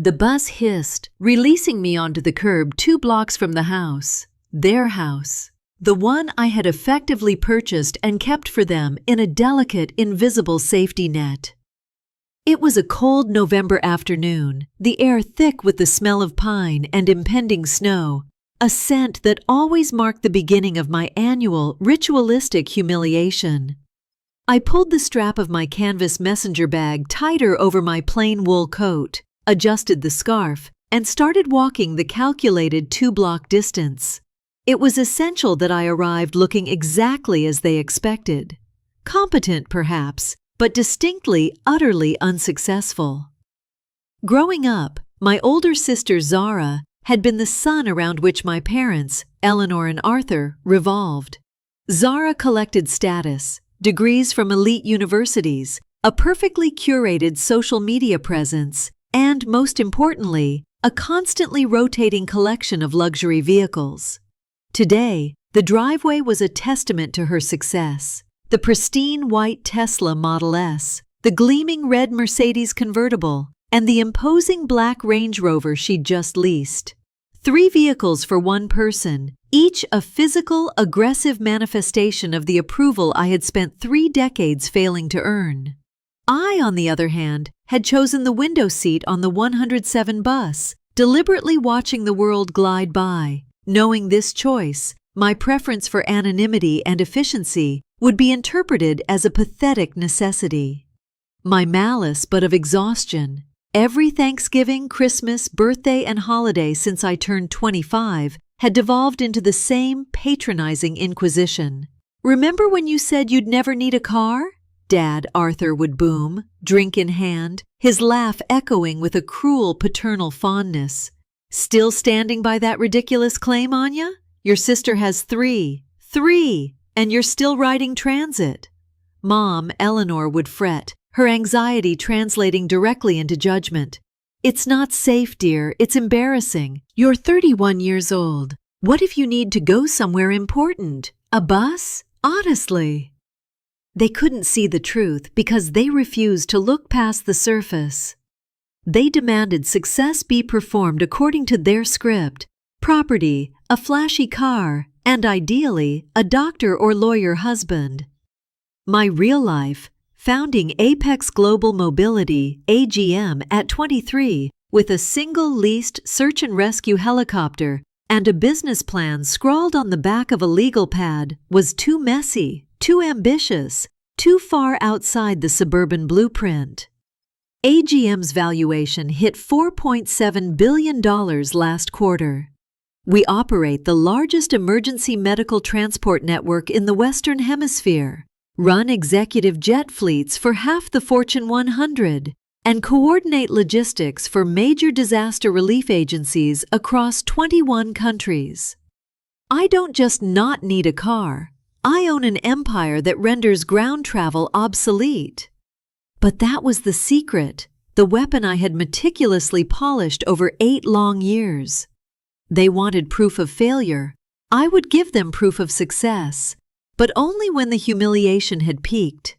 The bus hissed, releasing me onto the curb 2 blocks from the house. Their house. The one I had effectively purchased and kept for them in a delicate, invisible safety net. It was a cold November afternoon, the air thick with the smell of pine and impending snow, a scent that always marked the beginning of my annual, ritualistic humiliation. I pulled the strap of my canvas messenger bag tighter over my plain wool coat, adjusted the scarf, and started walking the calculated 2-block distance. It was essential that I arrived looking exactly as they expected. Competent, perhaps, but distinctly, utterly unsuccessful. Growing up, my older sister Zara had been the sun around which my parents, Eleanor and Arthur, revolved. Zara collected status, degrees from elite universities, a perfectly curated social media presence, and, most importantly, a constantly rotating collection of luxury vehicles. Today, the driveway was a testament to her success. The pristine white Tesla Model S, the gleaming red Mercedes convertible, and the imposing black Range Rover she'd just leased. 3 vehicles for one person, each a physical, aggressive manifestation of the approval I had spent 3 decades failing to earn. I, on the other hand, had chosen the window seat on the 107 bus, deliberately watching the world glide by, knowing this choice, my preference for anonymity and efficiency, would be interpreted as a pathetic necessity. My malice but of exhaustion. Every Thanksgiving, Christmas, birthday, and holiday since I turned 25 had devolved into the same patronizing inquisition. "Remember when you said you'd never need a car?" Dad Arthur would boom, drink in hand, his laugh echoing with a cruel paternal fondness. "Still standing by that ridiculous claim, Anya? Your sister has 3. 3! And you're still riding transit." Mom, Eleanor, would fret, her anxiety translating directly into judgment. "It's not safe, dear. It's embarrassing. You're 31 years old. What if you need to go somewhere important? A bus? Honestly." They couldn't see the truth because they refused to look past the surface. They demanded success be performed according to their script: property, a flashy car, and ideally, a doctor or lawyer husband. My real life, founding Apex Global Mobility, AGM, at 23, with a single leased search and rescue helicopter and a business plan scrawled on the back of a legal pad, was too messy, too ambitious, too far outside the suburban blueprint. AGM's valuation hit $4.7 billion last quarter. We operate the largest emergency medical transport network in the Western Hemisphere, run executive jet fleets for half the Fortune 100, and coordinate logistics for major disaster relief agencies across 21 countries. I don't just not need a car. I own an empire that renders ground travel obsolete. But that was the secret, the weapon I had meticulously polished over 8 long years. They wanted proof of failure. I would give them proof of success, but only when the humiliation had peaked.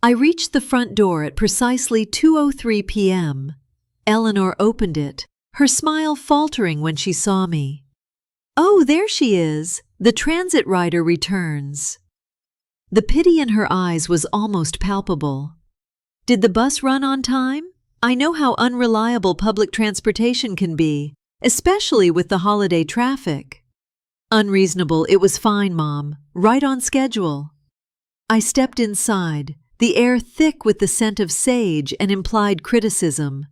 I reached the front door at precisely 2:03 p.m. Eleanor opened it, her smile faltering when she saw me. "Oh, there she is. The transit rider returns." The pity in her eyes was almost palpable. "Did the bus run on time? I know how unreliable public transportation can be, especially with the holiday traffic." "Unreasonable, it was fine, Mom. Right on schedule." I stepped inside, the air thick with the scent of sage and implied criticism.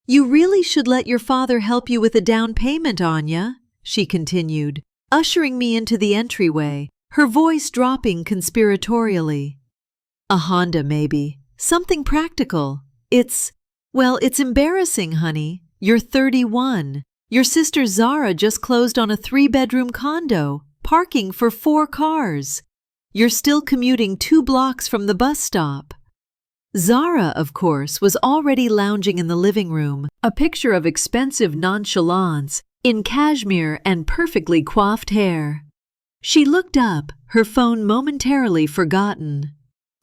"You really should let your father help you with a down payment, Anya," she continued, ushering me into the entryway, her voice dropping conspiratorially. "A Honda, maybe. Something practical. It's embarrassing, honey. You're 31. Your sister Zara just closed on a 3-bedroom condo, parking for 4 cars. You're still commuting 2 blocks from the bus stop." Zara, of course, was already lounging in the living room, a picture of expensive nonchalance, in cashmere and perfectly coiffed hair. She looked up, her phone momentarily forgotten.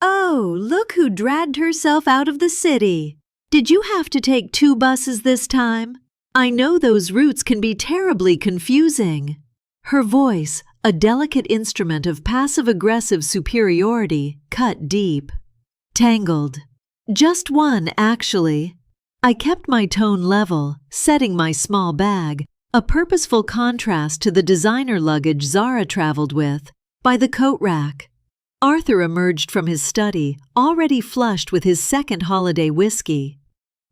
"Oh, look who dragged herself out of the city. Did you have to take 2 buses this time? I know those routes can be terribly confusing. Her voice, a delicate instrument of passive-aggressive superiority, cut deep. Tangled. Just one, actually. I kept my tone level, setting my small bag, a purposeful contrast to the designer luggage Zara traveled with, by the coat rack. Arthur emerged from his study, already flushed with his second holiday whiskey.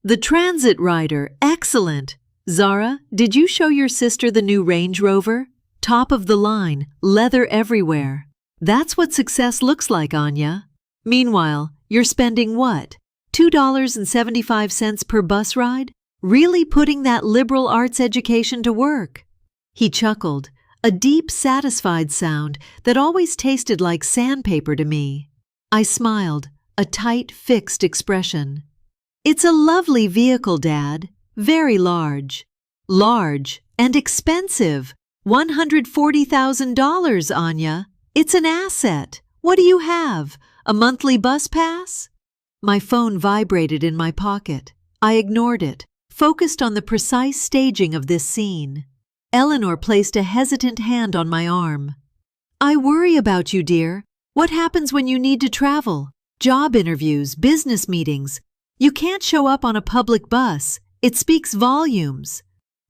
The transit rider, excellent! Zara, did you show your sister the new Range Rover? Top of the line, leather everywhere. That's what success looks like, Anya. Meanwhile, you're spending what? $2.75 per bus ride? Really putting that liberal arts education to work. He chuckled, a deep, satisfied sound that always tasted like sandpaper to me. I smiled, a tight, fixed expression. It's a lovely vehicle, Dad. Very large. Large and expensive. $140,000, Anya. It's an asset. What do you have? A monthly bus pass? My phone vibrated in my pocket. I ignored it, focused on the precise staging of this scene. Eleanor placed a hesitant hand on my arm. I worry about you, dear. What happens when you need to travel? Job interviews, business meetings. You can't show up on a public bus. It speaks volumes.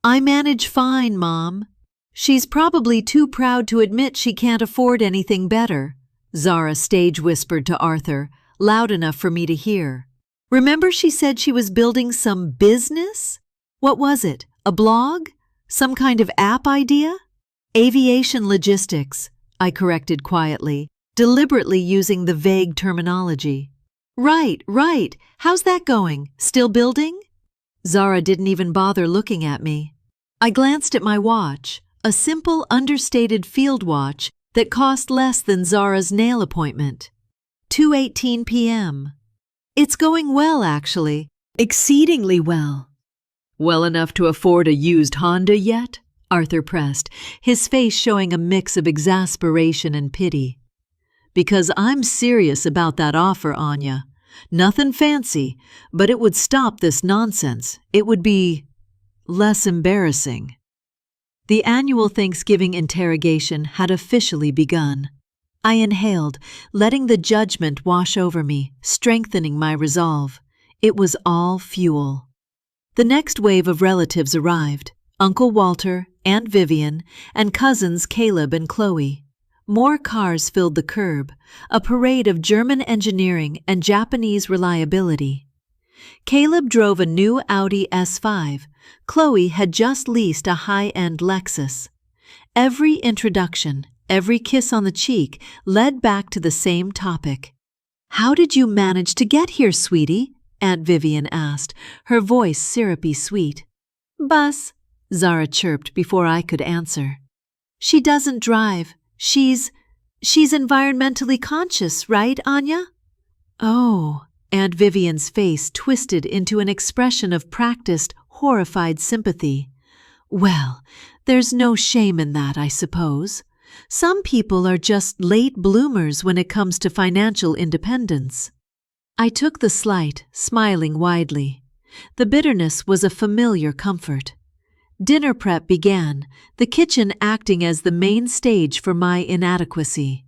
I manage fine, Mom. She's probably too proud to admit she can't afford anything better, Zara stage whispered to Arthur, loud enough for me to hear. Remember she said she was building some business? What was it? A blog? Some kind of app idea? Aviation logistics, I corrected quietly, deliberately using the vague terminology. Right. How's that going? Still building? Zara didn't even bother looking at me. I glanced at my watch, a simple, understated field watch that cost less than Zara's nail appointment. 2:18 p.m. It's going well, actually. Exceedingly well. Well enough to afford a used Honda yet? Arthur pressed, his face showing a mix of exasperation and pity. Because I'm serious about that offer, Anya. Nothing fancy, but it would stop this nonsense. It would be less embarrassing. The annual Thanksgiving interrogation had officially begun. I inhaled, letting the judgment wash over me, strengthening my resolve. It was all fuel. The next wave of relatives arrived. Uncle Walter, Aunt Vivian, and cousins Caleb and Chloe. More cars filled the curb, a parade of German engineering and Japanese reliability. Caleb drove a new Audi S5. Chloe had just leased a high-end Lexus. Every introduction, every kiss on the cheek led back to the same topic. How did you manage to get here, sweetie? Aunt Vivian asked, her voice syrupy sweet. Bus, Zara chirped before I could answer. She doesn't drive. She's environmentally conscious, right, Anya? Oh, Aunt Vivian's face twisted into an expression of practiced, horrified sympathy. Well, there's no shame in that, I suppose. Some people are just late bloomers when it comes to financial independence. I took the slight, smiling widely. The bitterness was a familiar comfort. Dinner prep began, the kitchen acting as the main stage for my inadequacy.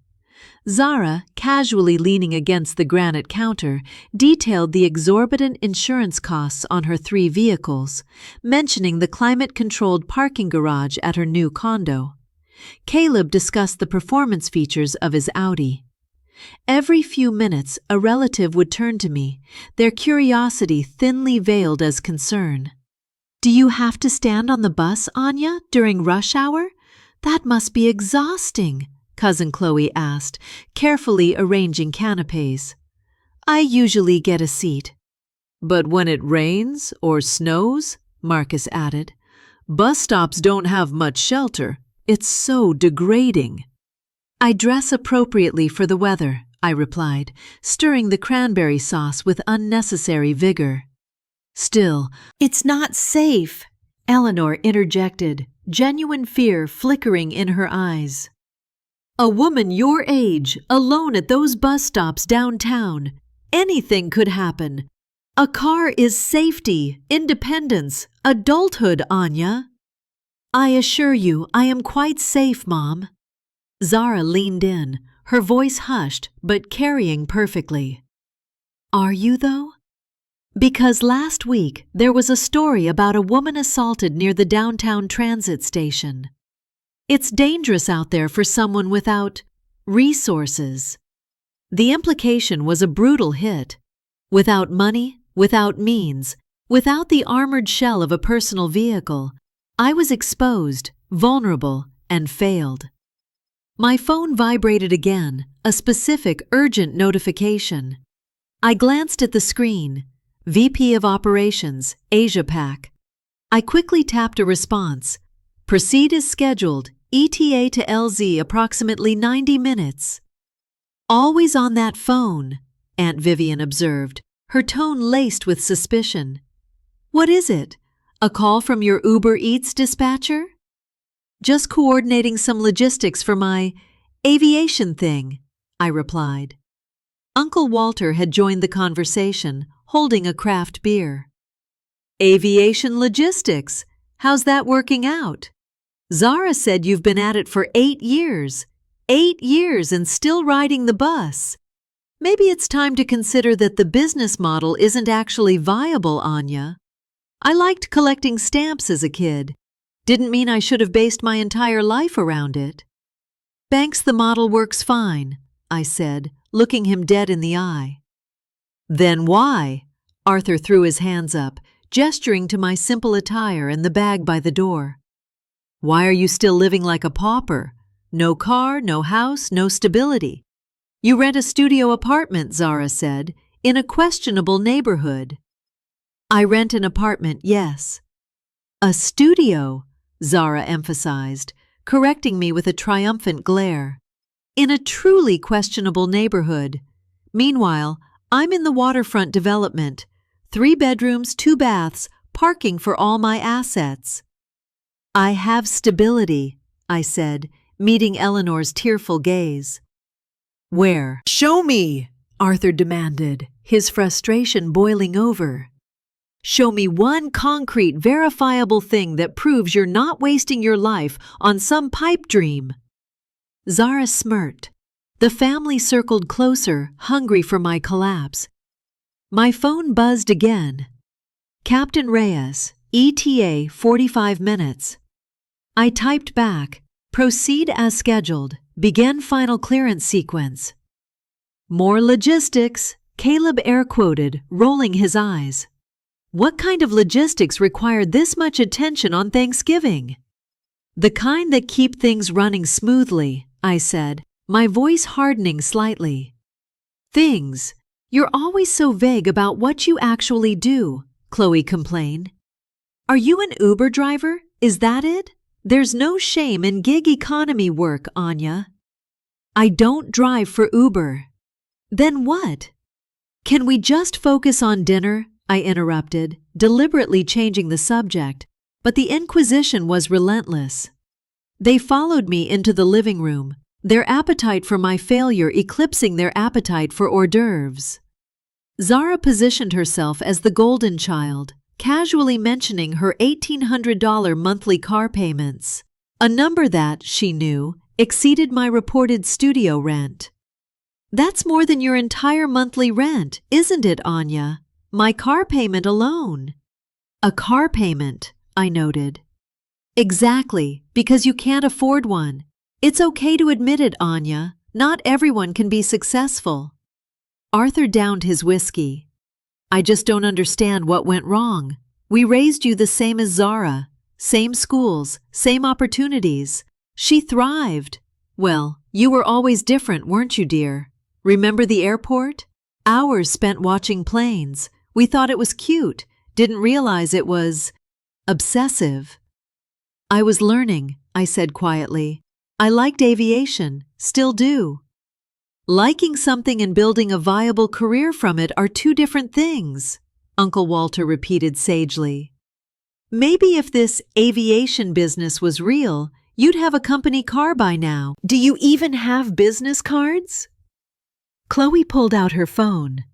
Zara, casually leaning against the granite counter, detailed the exorbitant insurance costs on her 3 vehicles, mentioning the climate-controlled parking garage at her new condo. Caleb discussed the performance features of his Audi. Every few minutes, a relative would turn to me, their curiosity thinly veiled as concern. Do you have to stand on the bus, Anya, during rush hour? That must be exhausting, Cousin Chloe asked, carefully arranging canapes. I usually get a seat. But when it rains or snows, Marcus added, bus stops don't have much shelter. It's so degrading. I dress appropriately for the weather, I replied, stirring the cranberry sauce with unnecessary vigor. Still, it's not safe, Eleanor interjected, genuine fear flickering in her eyes. A woman your age, alone at those bus stops downtown. Anything could happen. A car is safety, independence, adulthood, Anya. I assure you, I am quite safe, Mom. Zara leaned in, her voice hushed but carrying perfectly. Are you, though? Because last week there was a story about a woman assaulted near the downtown transit station. It's dangerous out there for someone without resources. The implication was a brutal hit. Without money, without means, without the armored shell of a personal vehicle, I was exposed, vulnerable, and failed. My phone vibrated again, a specific, urgent notification. I glanced at the screen. VP of Operations, Asia Pac. I quickly tapped a response. Proceed as scheduled, ETA to LZ approximately 90 minutes. Always on that phone, Aunt Vivian observed, her tone laced with suspicion. What is it? A call from your Uber Eats dispatcher? Just coordinating some logistics for my aviation thing, I replied. Uncle Walter had joined the conversation, holding a craft beer. Aviation logistics, how's that working out? Zara said you've been at it for 8 years. 8 years and still riding the bus. Maybe it's time to consider that the business model isn't actually viable, Anya. I liked collecting stamps as a kid. Didn't mean I should have based my entire life around it. Banks, the model works fine, I said, looking him dead in the eye. Then why? Arthur threw his hands up, gesturing to my simple attire and the bag by the door. Why are you still living like a pauper? No car, no house, no stability. You rent a studio apartment, Zara said, in a questionable neighborhood. I rent an apartment, yes. A studio, Zara emphasized, correcting me with a triumphant glare. In a truly questionable neighborhood. Meanwhile, I'm in the waterfront development. 3 bedrooms, 2 baths, parking for all my assets. I have stability, I said, meeting Eleanor's tearful gaze. Where? Show me, Arthur demanded, his frustration boiling over. Show me one concrete, verifiable thing that proves you're not wasting your life on some pipe dream. Zara smirked. The family circled closer, hungry for my collapse. My phone buzzed again. Captain Reyes, ETA 45 minutes. I typed back, proceed as scheduled, begin final clearance sequence. More logistics, Caleb air-quoted, rolling his eyes. What kind of logistics required this much attention on Thanksgiving? The kind that keep things running smoothly, I said, my voice hardening slightly. Things. You're always so vague about what you actually do, Chloe complained. Are you an Uber driver? Is that it? There's no shame in gig economy work, Anya. I don't drive for Uber. Then what? Can we just focus on dinner? I interrupted, deliberately changing the subject, but the inquisition was relentless. They followed me into the living room, their appetite for my failure eclipsing their appetite for hors d'oeuvres. Zara positioned herself as the golden child, casually mentioning her $1,800 monthly car payments, a number that, she knew, exceeded my reported studio rent. That's more than your entire monthly rent, isn't it, Anya? My car payment alone. A car payment, I noted. Exactly, because you can't afford one. It's okay to admit it, Anya. Not everyone can be successful. Arthur downed his whiskey. I just don't understand what went wrong. We raised you the same as Zara. Same schools, same opportunities. She thrived. Well, you were always different, weren't you, dear? Remember the airport? Hours spent watching planes. We thought it was cute, didn't realize it was obsessive. I was learning, I said quietly. I liked aviation, still do. Liking something and building a viable career from it are two different things, Uncle Walter repeated sagely. Maybe if this aviation business was real, you'd have a company car by now. Do you even have business cards? Chloe pulled out her phone.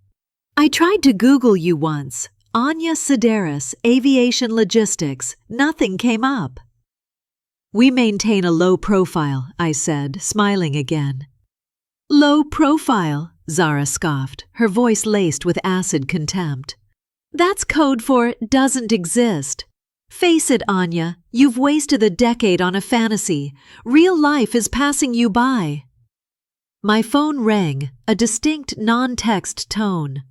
I tried to Google you once. Anya Sedaris, Aviation Logistics. Nothing came up. We maintain a low profile, I said, smiling again. Low profile, Zara scoffed, her voice laced with acid contempt. That's code for doesn't exist. Face it, Anya, you've wasted a decade on a fantasy. Real life is passing you by. My phone rang, a distinct non-text tone.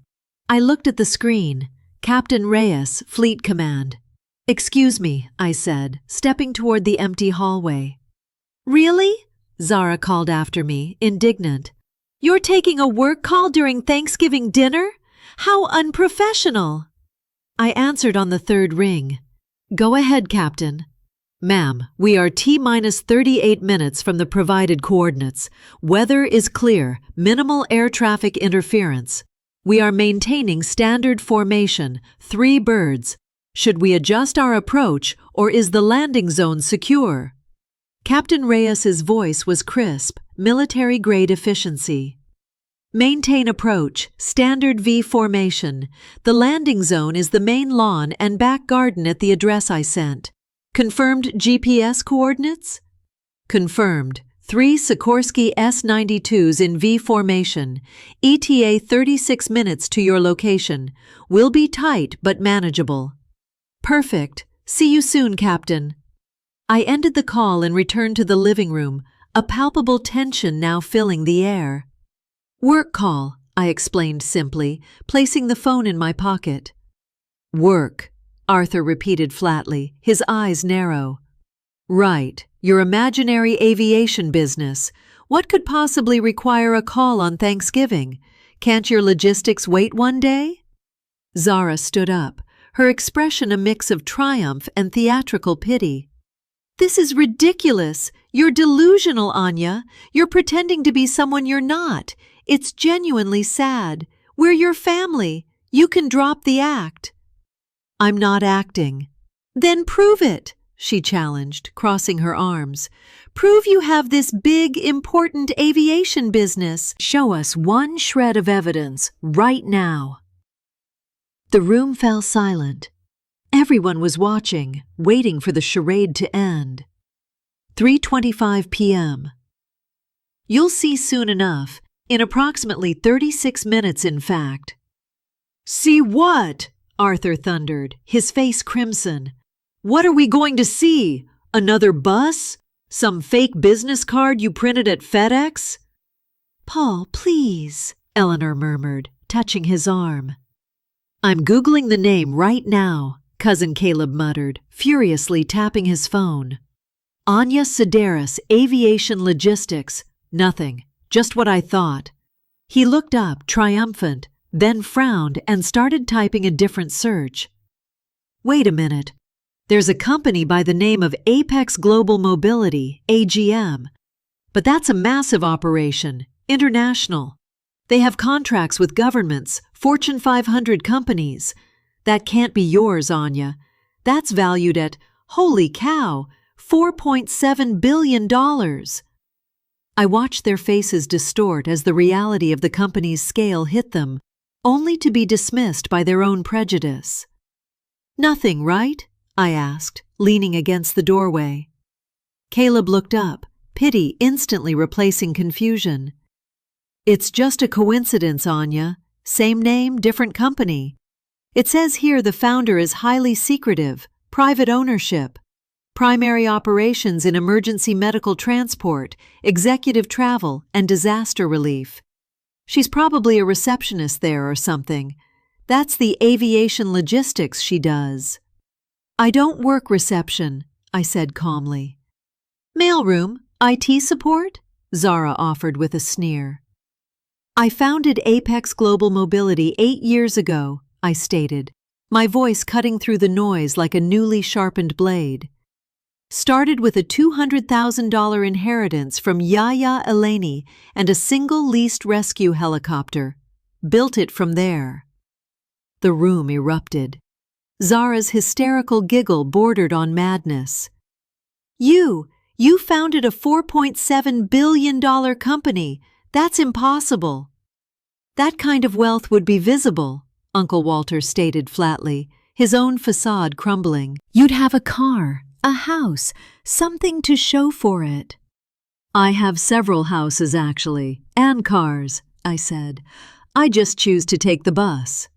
I looked at the screen. Captain Reyes, Fleet Command. Excuse me, I said, stepping toward the empty hallway. Really? Zara called after me, indignant. You're taking a work call during Thanksgiving dinner? How unprofessional! I answered on the third ring. Go ahead, Captain. Ma'am, we are T-minus 38 minutes from the provided coordinates. Weather is clear, minimal air traffic interference. We are maintaining standard formation, 3 birds. Should we adjust our approach, or is the landing zone secure? Captain Reyes's voice was crisp, military-grade efficiency. Maintain approach, standard V formation. The landing zone is the main lawn and back garden at the address I sent. Confirmed GPS coordinates? Confirmed. 3 Sikorsky S-92s in V formation. ETA 36 minutes to your location. Will be tight but manageable. Perfect. See you soon, Captain. I ended the call and returned to the living room, a palpable tension now filling the air. Work call, I explained simply, placing the phone in my pocket. Work, Arthur repeated flatly, his eyes narrow. Right, your imaginary aviation business. What could possibly require a call on Thanksgiving? Can't your logistics wait one day? Zara stood up, her expression a mix of triumph and theatrical pity. This is ridiculous. You're delusional, Anya. You're pretending to be someone you're not. It's genuinely sad. We're your family. You can drop the act. I'm not acting. Then prove it, she challenged, crossing her arms. Prove you have this big, important aviation business. Show us one shred of evidence right now. The room fell silent. Everyone was watching, waiting for the charade to end. 3:25 p.m. You'll see soon enough, in approximately 36 minutes in fact. See what? Arthur thundered, his face crimson. What are we going to see? Another bus? Some fake business card you printed at FedEx? Paul, please, Eleanor murmured, touching his arm. I'm Googling the name right now, Cousin Caleb muttered, furiously tapping his phone. Anya Sedaris, Aviation Logistics. Nothing. Just what I thought. He looked up, triumphant, then frowned and started typing a different search. Wait a minute. There's a company by the name of Apex Global Mobility, AGM. But that's a massive operation, international. They have contracts with governments, Fortune 500 companies. That can't be yours, Anya. That's valued at, holy cow, $4.7 billion. I watched their faces distort as the reality of the company's scale hit them, only to be dismissed by their own prejudice. Nothing, right? I asked, leaning against the doorway. Caleb looked up, pity instantly replacing confusion. It's just a coincidence, Anya. Same name, different company. It says here the founder is highly secretive, private ownership. Primary operations in emergency medical transport, executive travel, and disaster relief. She's probably a receptionist there or something. That's the aviation logistics she does. I don't work reception, I said calmly. Mailroom, IT support? Zara offered with a sneer. I founded Apex Global Mobility 8 years ago, I stated, my voice cutting through the noise like a newly sharpened blade. Started with a $200,000 inheritance from Yahya Eleni and a single leased rescue helicopter. Built it from there. The room erupted. Zara's hysterical giggle bordered on madness. You founded a $4.7 billion company. That's impossible. That kind of wealth would be visible, Uncle Walter stated flatly, his own facade crumbling. You'd have a car, a house, something to show for it. I have several houses, actually, and cars, I said. I just choose to take the bus.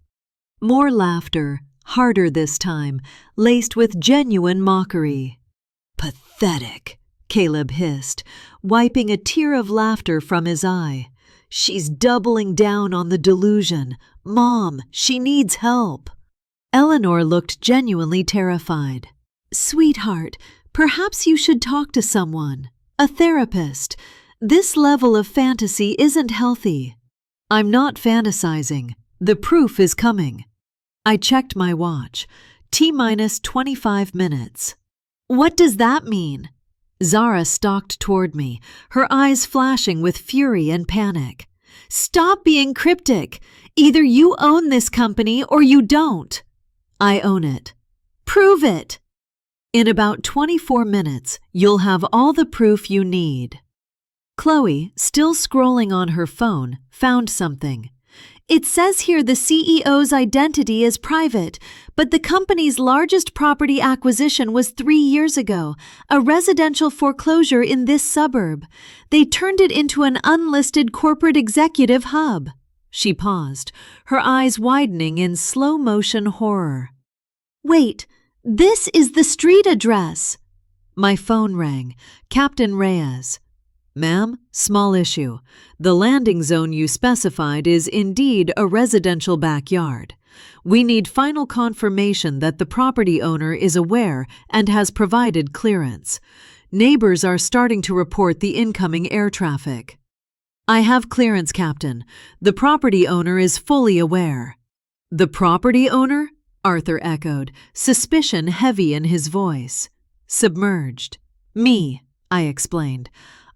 More laughter, harder this time, laced with genuine mockery. Pathetic, Caleb hissed, wiping a tear of laughter from his eye. She's doubling down on the delusion. Mom, she needs help. Eleanor looked genuinely terrified. Sweetheart, perhaps you should talk to someone. A therapist. This level of fantasy isn't healthy. I'm not fantasizing. The proof is coming. I checked my watch. T-minus 25 minutes. What does that mean? Zara stalked toward me, her eyes flashing with fury and panic. Stop being cryptic. Either you own this company or you don't. I own it. Prove it. In about 24 minutes, you'll have all the proof you need. Chloe, still scrolling on her phone, found something. It says here the CEO's identity is private, but the company's largest property acquisition was 3 years ago, a residential foreclosure in this suburb. They turned it into an unlisted corporate executive hub. She paused, her eyes widening in slow-motion horror. Wait, this is the street address. My phone rang. Captain Reyes. Ma'am, small issue. The landing zone you specified is indeed a residential backyard. We need final confirmation that the property owner is aware and has provided clearance. Neighbors are starting to report the incoming air traffic. I have clearance, Captain. The property owner is fully aware. The property owner? Arthur echoed, suspicion heavy in his voice. Submerged. Me, I explained.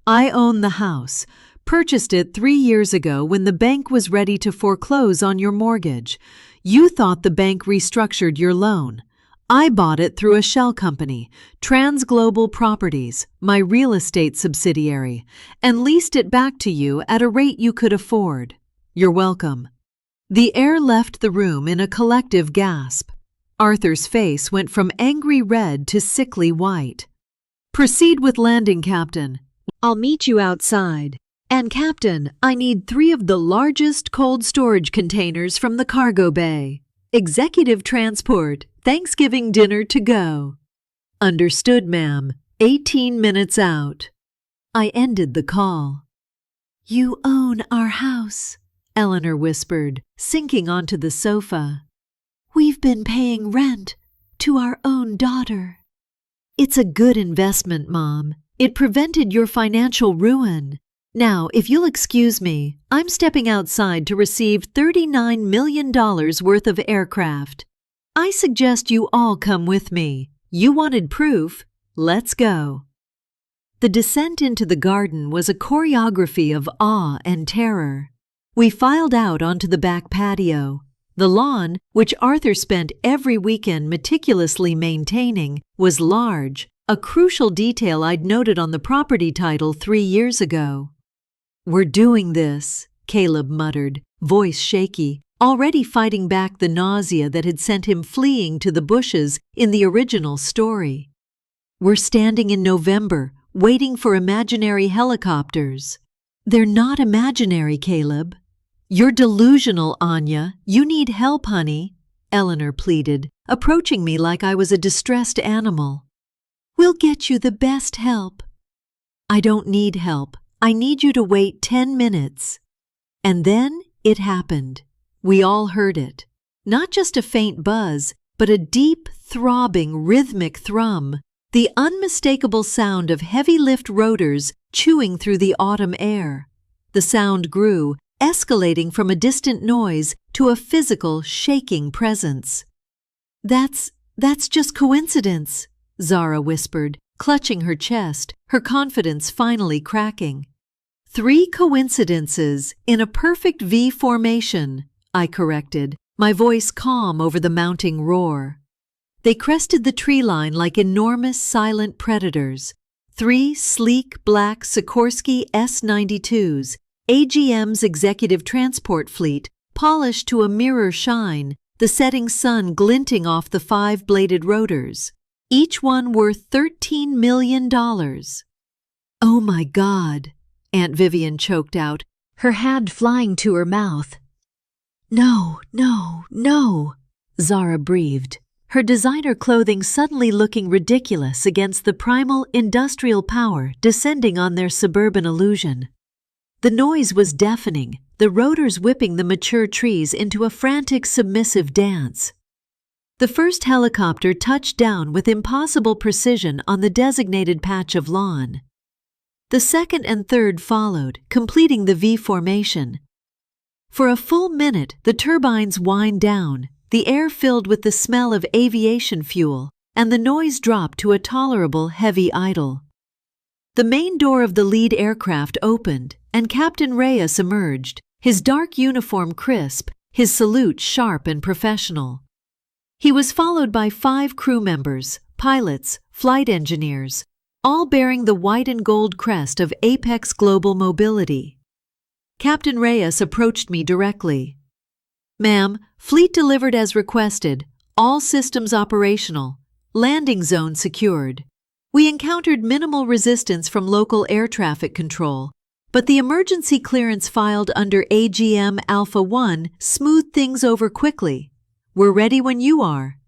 I own the house. Purchased it 3 years ago when the bank was ready to foreclose on your mortgage. You thought the bank restructured your loan. I bought it through a shell company, Transglobal Properties, my real estate subsidiary, and leased it back to you at a rate you could afford. You're welcome. The air left the room in a collective gasp. Arthur's face went from angry red to sickly white. Proceed with landing, Captain. I'll meet you outside. And Captain, I need 3 of the largest cold storage containers from the cargo bay. Executive transport, Thanksgiving dinner to go. Understood, ma'am. 18 minutes out. I ended the call. You own our house, Eleanor whispered, sinking onto the sofa. We've been paying rent to our own daughter. It's a good investment, Mom. It prevented your financial ruin. Now, if you'll excuse me, I'm stepping outside to receive $39 million worth of aircraft. I suggest you all come with me. You wanted proof. Let's go. The descent into the garden was a choreography of awe and terror. We filed out onto the back patio. The lawn, which Arthur spent every weekend meticulously maintaining, was large, a crucial detail I'd noted on the property title 3 years ago. We're doing this, Caleb muttered, voice shaky, already fighting back the nausea that had sent him fleeing to the bushes in the original story. We're standing in November, waiting for imaginary helicopters. They're not imaginary, Caleb. You're delusional, Anya. You need help, honey, Eleanor pleaded, approaching me like I was a distressed animal. We'll get you the best help. I don't need help. I need you to wait 10 minutes. And then it happened. We all heard it. Not just a faint buzz, but a deep, throbbing, rhythmic thrum, the unmistakable sound of heavy lift rotors chewing through the autumn air. The sound grew, escalating from a distant noise to a physical, shaking presence. That's just coincidence, Zara whispered, clutching her chest, her confidence finally cracking. 3 coincidences in a perfect V formation, I corrected, my voice calm over the mounting roar. They crested the tree line like enormous silent predators. 3 sleek black Sikorsky S-92s, AGM's executive transport fleet, polished to a mirror shine, the setting sun glinting off the 5-bladed rotors, each one worth $13 million. "Oh my God," Aunt Vivian choked out, her hand flying to her mouth. "No, no, no," Zara breathed, her designer clothing suddenly looking ridiculous against the primal industrial power descending on their suburban illusion. The noise was deafening, the rotors whipping the mature trees into a frantic, submissive dance. The first helicopter touched down with impossible precision on the designated patch of lawn. The second and third followed, completing the V formation. For a full minute, the turbines whined down, the air filled with the smell of aviation fuel, and the noise dropped to a tolerable heavy idle. The main door of the lead aircraft opened, and Captain Reyes emerged, his dark uniform crisp, his salute sharp and professional. He was followed by 5 crew members, pilots, flight engineers, all bearing the white and gold crest of Apex Global Mobility. Captain Reyes approached me directly. "Ma'am, fleet delivered as requested, all systems operational, landing zone secured. We encountered minimal resistance from local air traffic control, but the emergency clearance filed under AGM Alpha 1 smoothed things over quickly. We're ready when you are."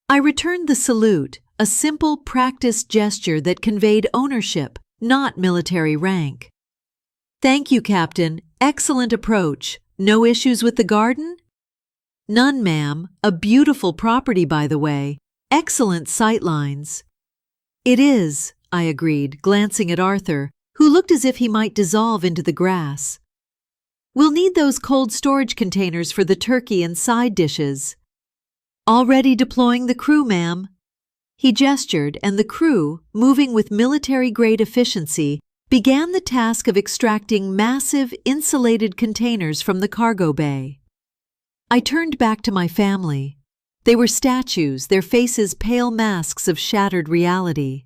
I returned the salute, a simple, practiced gesture that conveyed ownership, not military rank. "Thank you, Captain. Excellent approach. No issues with the garden?" "None, ma'am. A beautiful property, by the way. Excellent sightlines." "It is," I agreed, glancing at Arthur, who looked as if he might dissolve into the grass. "We'll need those cold storage containers for the turkey and side dishes." "Already deploying the crew, ma'am." He gestured, and the crew, moving with military-grade efficiency, began the task of extracting massive, insulated containers from the cargo bay. I turned back to my family. They were statues, their faces pale masks of shattered reality.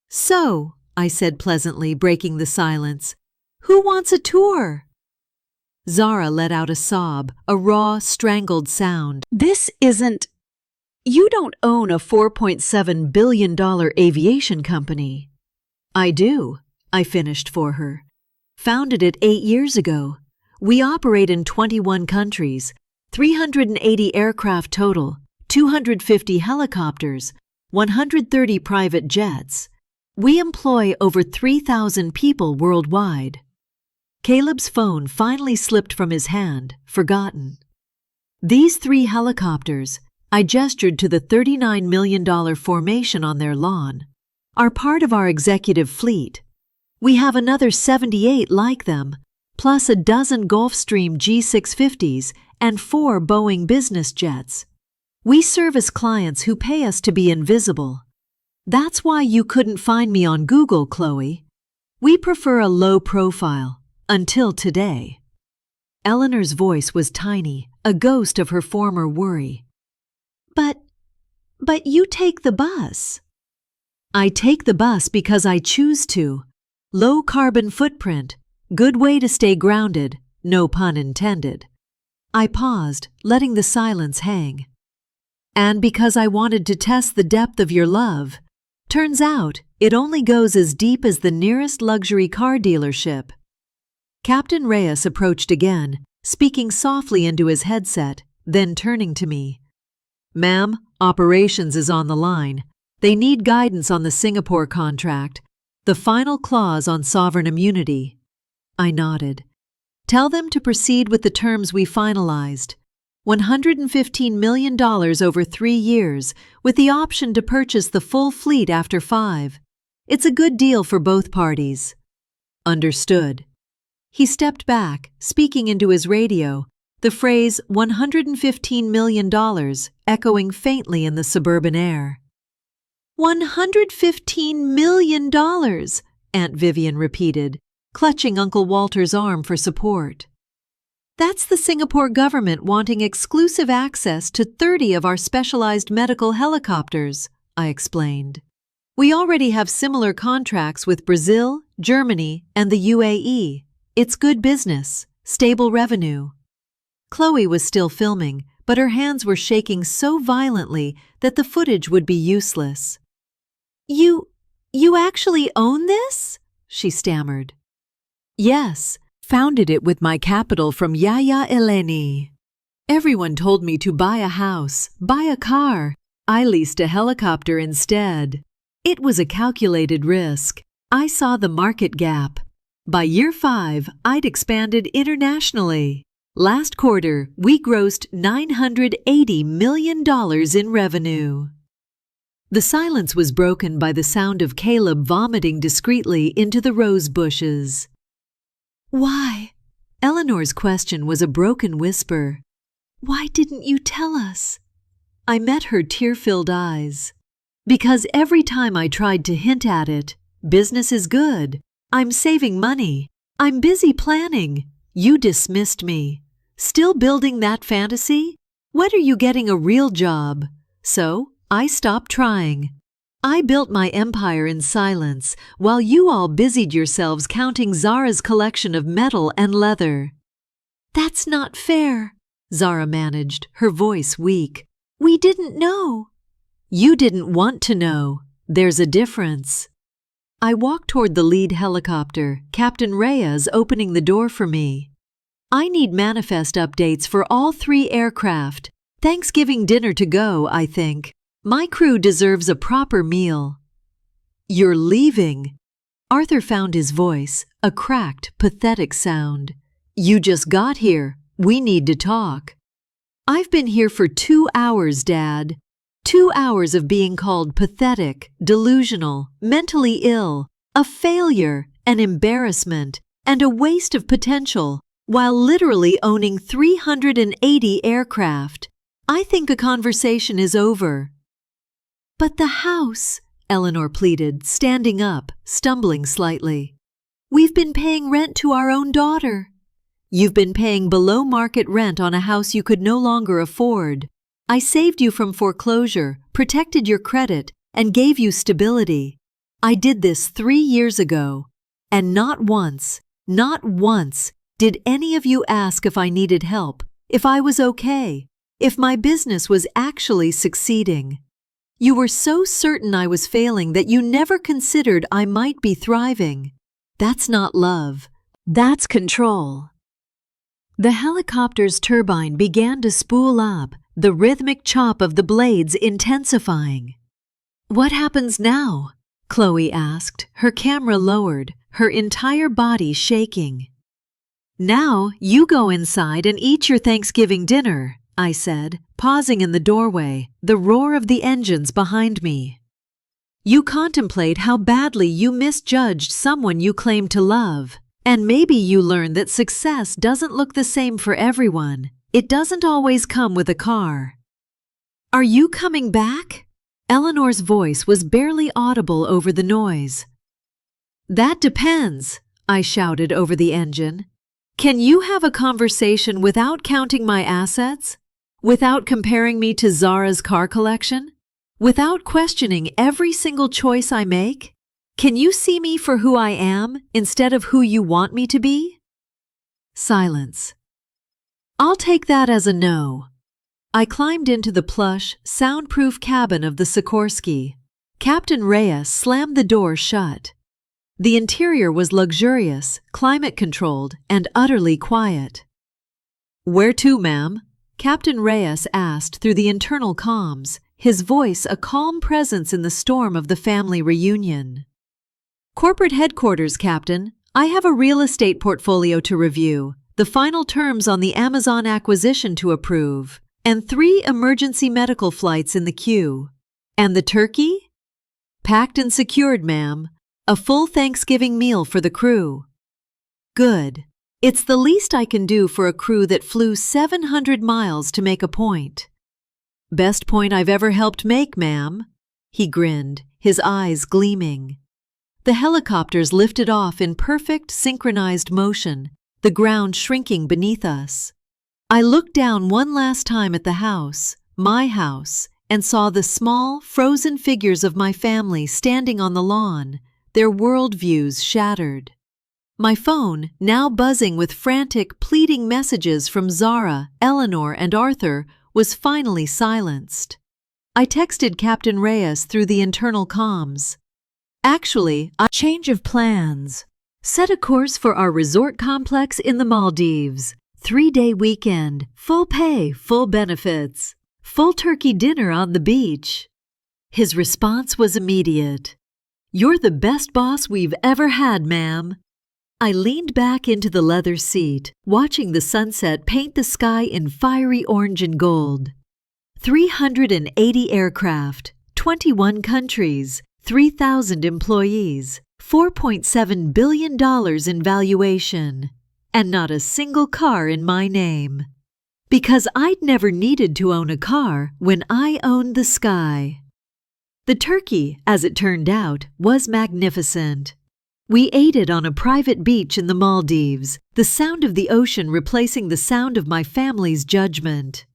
"So," I said pleasantly, breaking the silence, "who wants a tour?" Zara let out a sob, a raw, strangled sound. "This isn't... You don't own a $4.7 billion aviation company." "I do," I finished for her. "Founded it 8 years ago. We operate in 21 countries, 380 aircraft total, 250 helicopters, 130 private jets. We employ over 3,000 people worldwide." Caleb's phone finally slipped from his hand, forgotten. "These 3 helicopters," I gestured to the $39 million formation on their lawn, "are part of our executive fleet. We have another 78 like them, plus a dozen Gulfstream G650s and 4 Boeing business jets. We service clients who pay us to be invisible. That's why you couldn't find me on Google, Chloe. We prefer a low profile, until today." Eleanor's voice was tiny, a ghost of her former worry. But you take the bus." "I take the bus because I choose to. Low carbon footprint, good way to stay grounded, no pun intended." I paused, letting the silence hang. "And because I wanted to test the depth of your love. Turns out, it only goes as deep as the nearest luxury car dealership." Captain Reyes approached again, speaking softly into his headset, then turning to me. "Ma'am, operations is on the line. They need guidance on the Singapore contract, the final clause on sovereign immunity." I nodded. "Tell them to proceed with the terms we finalized. $115 million over 3 years, with the option to purchase the full fleet after 5. It's a good deal for both parties." "Understood." He stepped back, speaking into his radio, the phrase $115 million echoing faintly in the suburban air. $115 million, Aunt Vivian repeated, clutching Uncle Walter's arm for support. "That's the Singapore government wanting exclusive access to 30 of our specialized medical helicopters," I explained. "We already have similar contracts with Brazil, Germany, and the UAE. It's good business, stable revenue. Chloe was still filming, but her hands were shaking so violently that the footage would be useless. You actually own this? She stammered. Yes, founded it with my capital from Yaya Eleni. Everyone told me to buy a house, buy a car. I leased a helicopter instead. It was a calculated risk. I saw the market gap. By year 5, I'd expanded internationally. Last quarter, we grossed $980 million in revenue. The silence was broken by the sound of Caleb vomiting discreetly into the rose bushes. Why? Eleanor's question was a broken whisper. Why didn't you tell us? I met her tear-filled eyes. Because every time I tried to hint at it, business is good. I'm saving money. I'm busy planning. You dismissed me. Still building that fantasy? When are you getting a real job? So, I stopped trying. I built my empire in silence while you all busied yourselves counting Zara's collection of metal and leather. That's not fair, Zara managed, her voice weak. We didn't know. You didn't want to know. There's a difference. I walked toward the lead helicopter, Captain Reyes opening the door for me. I need manifest updates for all 3 aircraft. Thanksgiving dinner to go, I think. My crew deserves a proper meal. You're leaving. Arthur found his voice, a cracked, pathetic sound. You just got here. We need to talk. I've been here for 2 hours, Dad. 2 hours of being called pathetic, delusional, mentally ill, a failure, an embarrassment, and a waste of potential, while literally owning 380 aircraft. I think a conversation is over. But the house, Eleanor pleaded, standing up, stumbling slightly. We've been paying rent to our own daughter. You've been paying below-market rent on a house you could no longer afford. I saved you from foreclosure, protected your credit, and gave you stability. I did this 3 years ago, and not once did any of you ask if I needed help, if I was okay, if my business was actually succeeding. You were so certain I was failing that you never considered I might be thriving. That's not love. That's control. The helicopter's turbine began to spool up, the rhythmic chop of the blades intensifying. What happens now? Chloe asked, her camera lowered, her entire body shaking. Now you go inside and eat your Thanksgiving dinner, I said, pausing in the doorway, the roar of the engines behind me. You contemplate how badly you misjudged someone you claim to love. And maybe you learn that success doesn't look the same for everyone. It doesn't always come with a car. Are you coming back? Eleanor's voice was barely audible over the noise. That depends, I shouted over the engine. Can you have a conversation without counting my assets? Without comparing me to Zara's car collection? Without questioning every single choice I make? Can you see me for who I am instead of who you want me to be? Silence. I'll take that as a no. I climbed into the plush, soundproof cabin of the Sikorsky. Captain Reyes slammed the door shut. The interior was luxurious, climate-controlled, and utterly quiet. Where to, ma'am? Captain Reyes asked through the internal comms, his voice a calm presence in the storm of the family reunion. Corporate headquarters, Captain. I have a real estate portfolio to review, the final terms on the Amazon acquisition to approve, and 3 emergency medical flights in the queue. And the turkey? Packed and secured, ma'am. A full Thanksgiving meal for the crew. Good. It's the least I can do for a crew that flew 700 miles to make a point. Best point I've ever helped make, ma'am. He grinned, his eyes gleaming. The helicopters lifted off in perfect, synchronized motion, the ground shrinking beneath us. I looked down one last time at the house, my house, and saw the small, frozen figures of my family standing on the lawn, their worldviews shattered. My phone, now buzzing with frantic, pleading messages from Zara, Eleanor, and Arthur, was finally silenced. I texted Captain Reyes through the internal comms. Actually, a change of plans. Set a course for our resort complex in the Maldives. 3-day weekend, full pay, full benefits, full turkey dinner on the beach. His response was immediate. "You're the best boss we've ever had, ma'am." I leaned back into the leather seat, watching the sunset paint the sky in fiery orange and gold. 380 aircraft, 21 countries, 3,000 employees, $4.7 billion in valuation, and not a single car in my name. Because I'd never needed to own a car when I owned the sky. The turkey, as it turned out, was magnificent. We ate it on a private beach in the Maldives, the sound of the ocean replacing the sound of my family's judgment.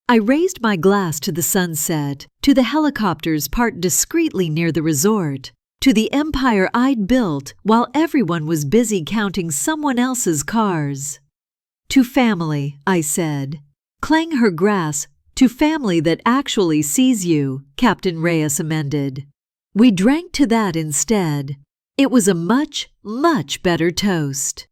I raised my glass to the sunset, to the helicopters parked discreetly near the resort, to the empire I'd built while everyone was busy counting someone else's cars. To family, I said. Clang her grass, to family that actually sees you, Captain Reyes amended. We drank to that instead. It was a much, much better toast.